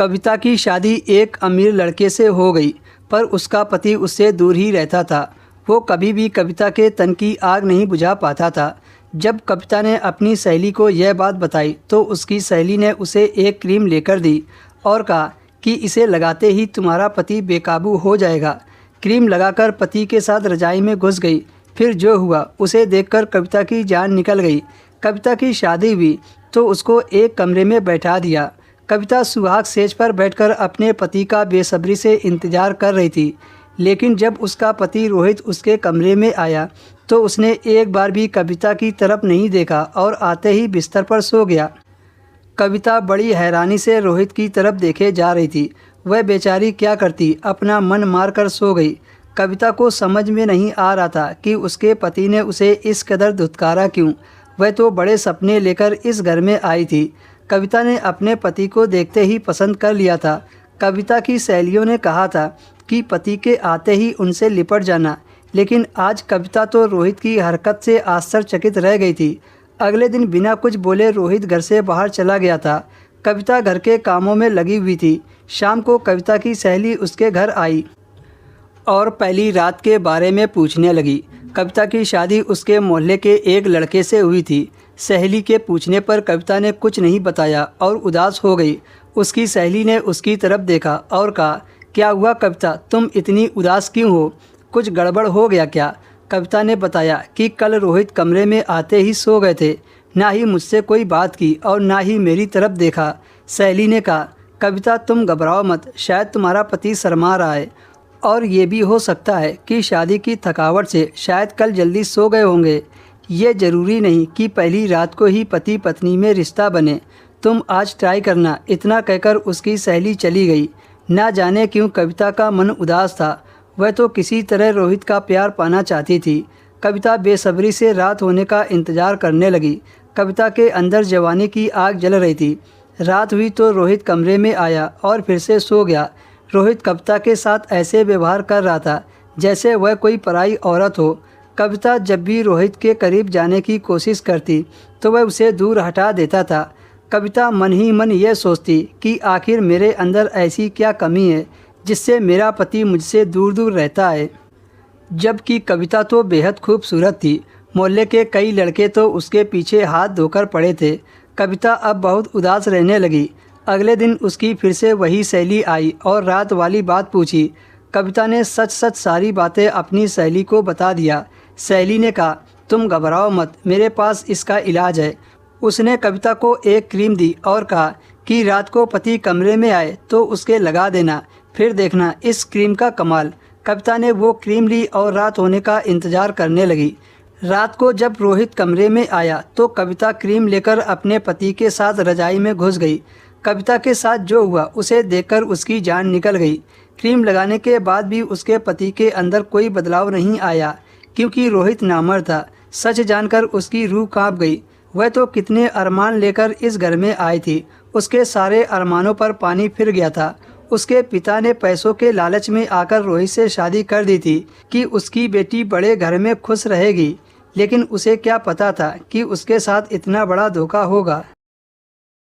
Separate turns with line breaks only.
कविता की शादी एक अमीर लड़के से हो गई, पर उसका पति उससे दूर ही रहता था। वो कभी भी कविता के तन की आग नहीं बुझा पाता था। जब कविता ने अपनी सहेली को यह बात बताई तो उसकी सहेली ने उसे एक क्रीम लेकर दी और कहा कि इसे लगाते ही तुम्हारा पति बेकाबू हो जाएगा। क्रीम लगाकर पति के साथ रजाई में घुस गई। फिर जो हुआ उसे देखकर कविता की जान निकल गई। कविता की शादी हुई तो उसको एक कमरे में बैठा दिया। कविता सुहाग सेज पर बैठकर अपने पति का बेसब्री से इंतजार कर रही थी, लेकिन जब उसका पति रोहित उसके कमरे में आया तो उसने एक बार भी कविता की तरफ नहीं देखा और आते ही बिस्तर पर सो गया। कविता बड़ी हैरानी से रोहित की तरफ देखे जा रही थी। वह बेचारी क्या करती, अपना मन मार कर सो गई। कविता को समझ में नहीं आ रहा था कि उसके पति ने उसे इस कदर धुतकारा क्यों। वह तो बड़े सपने लेकर इस घर में आई थी। कविता ने अपने पति को देखते ही पसंद कर लिया था। कविता की सहेलियों ने कहा था कि पति के आते ही उनसे लिपट जाना, लेकिन आज कविता तो रोहित की हरकत से आश्चर्यचकित रह गई थी। अगले दिन बिना कुछ बोले रोहित घर से बाहर चला गया था। कविता घर के कामों में लगी हुई थी। शाम को कविता की सहेली उसके घर आई और पहली रात के बारे में पूछने लगी। कविता की शादी उसके मोहल्ले के एक लड़के से हुई थी। सहेली के पूछने पर कविता ने कुछ नहीं बताया और उदास हो गई। उसकी सहेली ने उसकी तरफ देखा और कहा, क्या हुआ कविता, तुम इतनी उदास क्यों हो? कुछ गड़बड़ हो गया क्या? कविता ने बताया कि कल रोहित कमरे में आते ही सो गए थे। ना ही मुझसे कोई बात की और ना ही मेरी तरफ देखा। सहेली ने कहा, कविता तुम घबराओ मत, शायद तुम्हारा पति शर्मा रहा है और ये भी हो सकता है कि शादी की थकावट से शायद कल जल्दी सो गए होंगे। ये ज़रूरी नहीं कि पहली रात को ही पति पत्नी में रिश्ता बने। तुम आज ट्राई करना। इतना कहकर उसकी सहेली चली गई। ना जाने क्यों कविता का मन उदास था। वह तो किसी तरह रोहित का प्यार पाना चाहती थी। कविता बेसब्री से रात होने का इंतज़ार करने लगी। कविता के अंदर जवानी की आग जल रही थी। रात हुई तो रोहित कमरे में आया और फिर से सो गया। रोहित कविता के साथ ऐसे व्यवहार कर रहा था जैसे वह कोई पराई औरत हो। कविता जब भी रोहित के करीब जाने की कोशिश करती तो वह उसे दूर हटा देता था। कविता मन ही मन यह सोचती कि आखिर मेरे अंदर ऐसी क्या कमी है जिससे मेरा पति मुझसे दूर दूर रहता है। जबकि कविता तो बेहद खूबसूरत थी। मोहल्ले के कई लड़के तो उसके पीछे हाथ धोकर पड़े थे। कविता अब बहुत उदास रहने लगी। अगले दिन उसकी फिर से वही सहेली आई और रात वाली बात पूछी। कविता ने सच सच सारी बातें अपनी सहेली को बता दिया। सहेली ने कहा, तुम घबराओ मत, मेरे पास इसका इलाज है। उसने कविता को एक क्रीम दी और कहा कि रात को पति कमरे में आए तो उसके लगा देना, फिर देखना इस क्रीम का कमाल। कविता ने वो क्रीम ली और रात होने का इंतज़ार करने लगी। रात को जब रोहित कमरे में आया तो कविता क्रीम लेकर अपने पति के साथ रजाई में घुस गई। कविता के साथ जो हुआ उसे देखकर उसकी जान निकल गई। क्रीम लगाने के बाद भी उसके पति के अंदर कोई बदलाव नहीं आया, क्योंकि रोहित नामर्द था। सच जानकर उसकी रूह कांप गई। वह तो कितने अरमान लेकर इस घर में आई थी। उसके सारे अरमानों पर पानी फिर गया था। उसके पिता ने पैसों के लालच में आकर रोहित से शादी कर दी थी कि उसकी बेटी बड़े घर में खुश रहेगी, लेकिन उसे क्या पता था कि उसके साथ इतना बड़ा धोखा होगा।